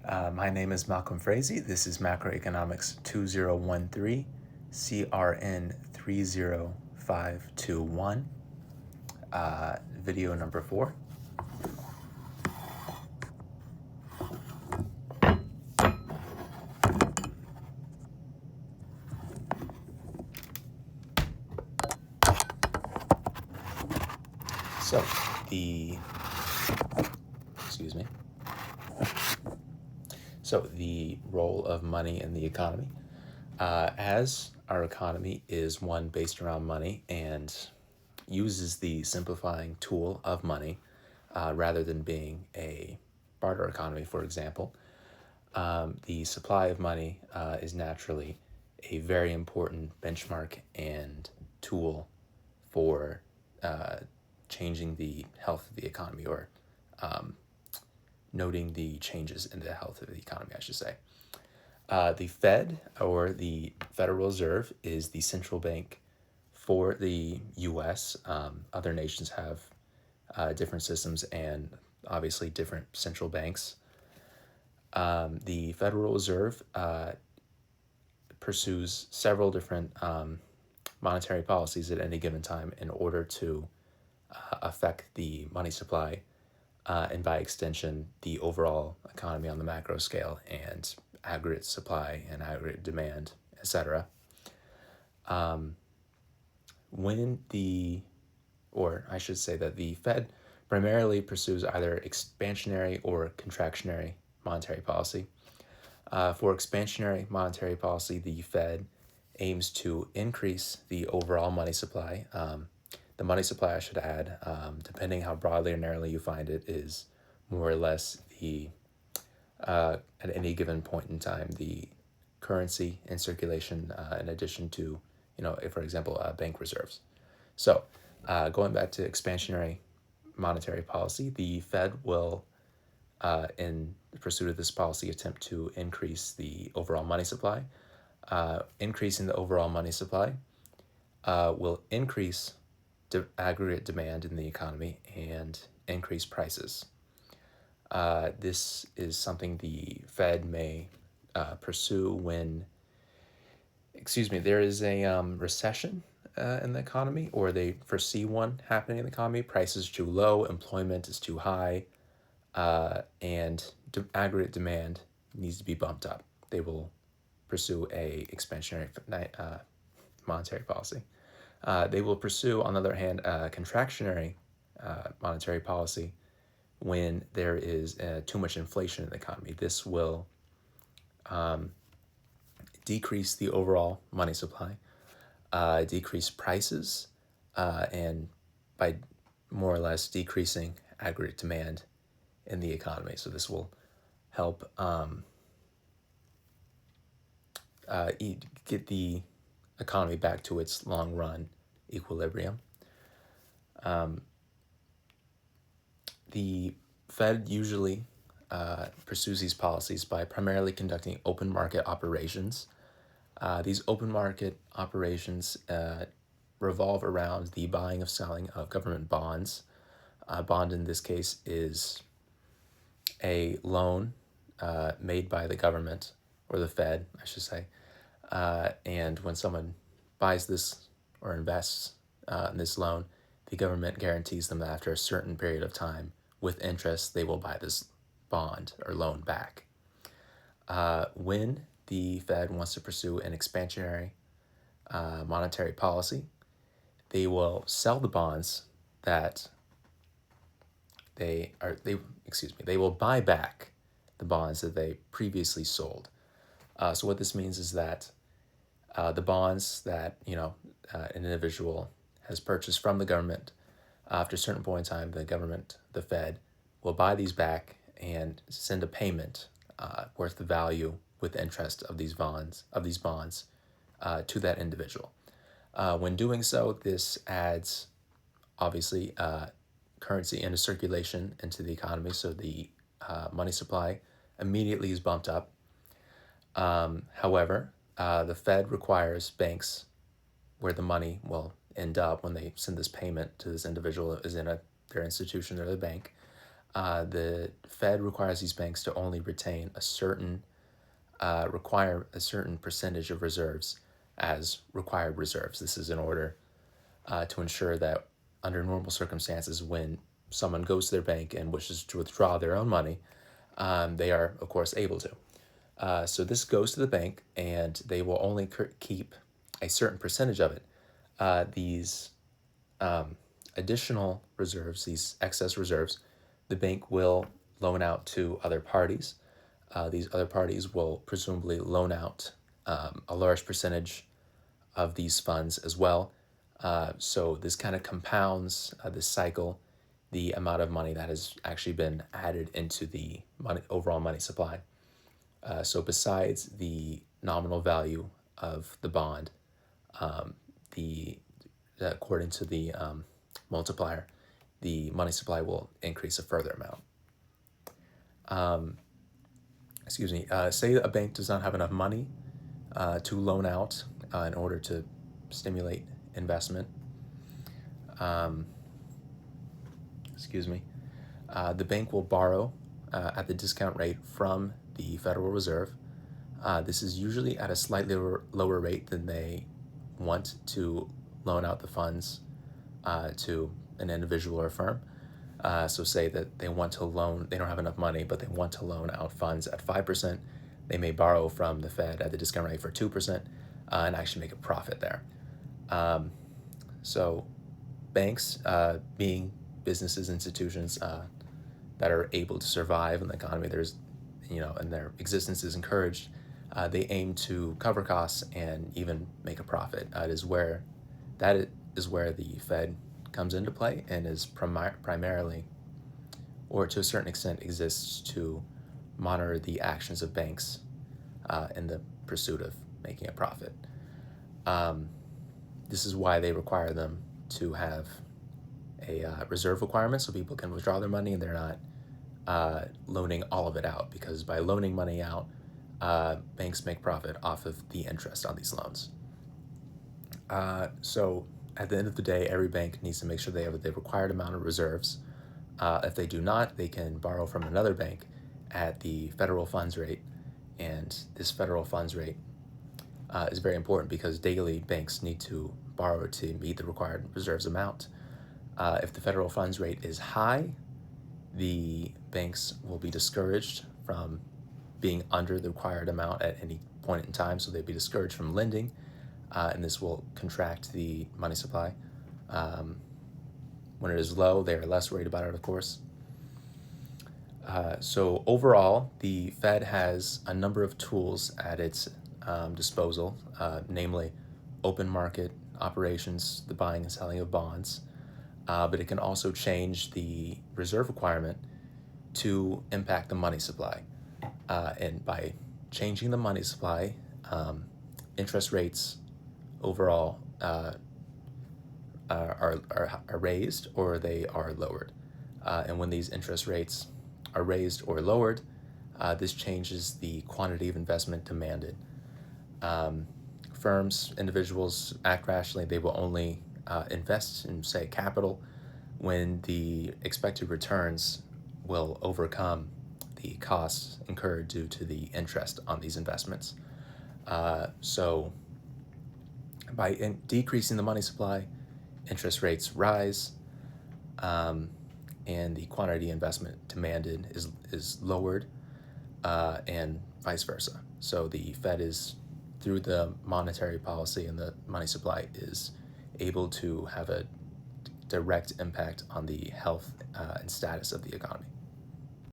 My name is Malcolm Frazee. This is Macroeconomics 2013, CRN 30521, video number 4. So the role of money in the economy. As our economy is one based around money and uses the simplifying tool of money rather than being a barter economy, for example, the supply of money is naturally a very important benchmark and tool for changing the health of the economy, or noting the changes in the health of the economy, I should say. The Fed, or the Federal Reserve, is the central bank for the U.S. Other nations have different systems and obviously different central banks. The Federal Reserve pursues several different monetary policies at any given time in order to affect the money supply and by extension the overall economy on the macro scale and aggregate supply and aggregate demand, etc. Or I should say that the Fed primarily pursues either expansionary or contractionary monetary policy. For expansionary monetary policy, the Fed aims to increase the overall money supply. The money supply, I should add, depending how broadly or narrowly you find it, is more or less at any given point in time, the currency in circulation in addition to, if, for example, bank reserves. So going back to expansionary monetary policy, the Fed will, in pursuit of this policy, attempt to increase the overall money supply. Increasing the overall money supply will increase aggregate demand in the economy and increase prices. This is something the Fed may pursue when, there is a recession in the economy, or they foresee one happening in the economy. Prices are too low, employment is too high, and aggregate demand needs to be bumped up. They will pursue a expansionary monetary policy. They will pursue, on the other hand, a contractionary monetary policy when there is too much inflation in the economy. This will decrease the overall money supply, decrease prices, and by more or less decreasing aggregate demand in the economy. So this will help get the economy back to its long-run equilibrium. The Fed usually pursues these policies by primarily conducting open market operations. These open market operations revolve around the buying and selling of government bonds. A bond in this case is a loan made by the government, or the Fed, I should say. And when someone buys this or invests in this loan, the government guarantees them that after a certain period of time, with interest, they will buy this bond or loan back. When the Fed wants to pursue an expansionary monetary policy, they will sell the bonds that they will buy back the bonds that they previously sold. So what this means is that the bonds that an individual has purchased from the government, after a certain point in time, the Fed, will buy these back and send a payment worth the value with interest of these bonds to that individual. When doing so, this adds obviously currency into circulation into the economy, so the money supply immediately is bumped up. However, the Fed requires banks, where the money will end up when they send this payment to this individual is in their institution or the bank, the Fed requires these banks to only retain a certain percentage of reserves as required reserves. This is in order to ensure that under normal circumstances, when someone goes to their bank and wishes to withdraw their own money, they are, of course, able to. So this goes to the bank, and they will only keep a certain percentage of it. These additional reserves, these excess reserves, the bank will loan out to other parties. These other parties will presumably loan out a large percentage of these funds as well. So this kind of compounds this cycle, the amount of money that has actually been added into the overall money supply. So besides the nominal value of the bond, the according to the multiplier, the money supply will increase a further amount. Say a bank does not have enough money to loan out in order to stimulate investment. The bank will borrow at the discount rate from the Federal Reserve. This is usually at a slightly lower rate than they want to loan out the funds to an individual or firm. So say that they don't have enough money, but they want to loan out funds at 5%. They may borrow from the Fed at the discount rate for 2% and actually make a profit there. So banks, being businesses, institutions that are able to survive in the economy, and their existence is encouraged, they aim to cover costs and even make a profit. That is where the Fed comes into play and is primarily, or to a certain extent, exists to monitor the actions of banks in the pursuit of making a profit. This is why they require them to have a reserve requirement so people can withdraw their money and they're not loaning all of it out, because by loaning money out, banks make profit off of the interest on these loans. So at the end of the day, every bank needs to make sure they have the required amount of reserves. If they do not, they can borrow from another bank at the federal funds rate, and this federal funds rate is very important because daily banks need to borrow to meet the required reserves amount. If the federal funds rate is high, the banks will be discouraged from being under the required amount at any point in time, so they'd be discouraged from lending, and this will contract the money supply. When it is low, they are less worried about it, of course. So overall, the Fed has a number of tools at its disposal, namely open market operations, the buying and selling of bonds, but it can also change the reserve requirement to impact the money supply. And by changing the money supply, interest rates overall are raised or they are lowered. And when these interest rates are raised or lowered, this changes the quantity of investment demanded. Firms, individuals act rationally. They will only invest in, say, capital when the expected returns will overcome the costs incurred due to the interest on these investments. So by decreasing the money supply, interest rates rise, and the quantity investment demanded is lowered, and vice versa. So the Fed is, through the monetary policy and the money supply, is able to have a direct impact on the health and status of the economy.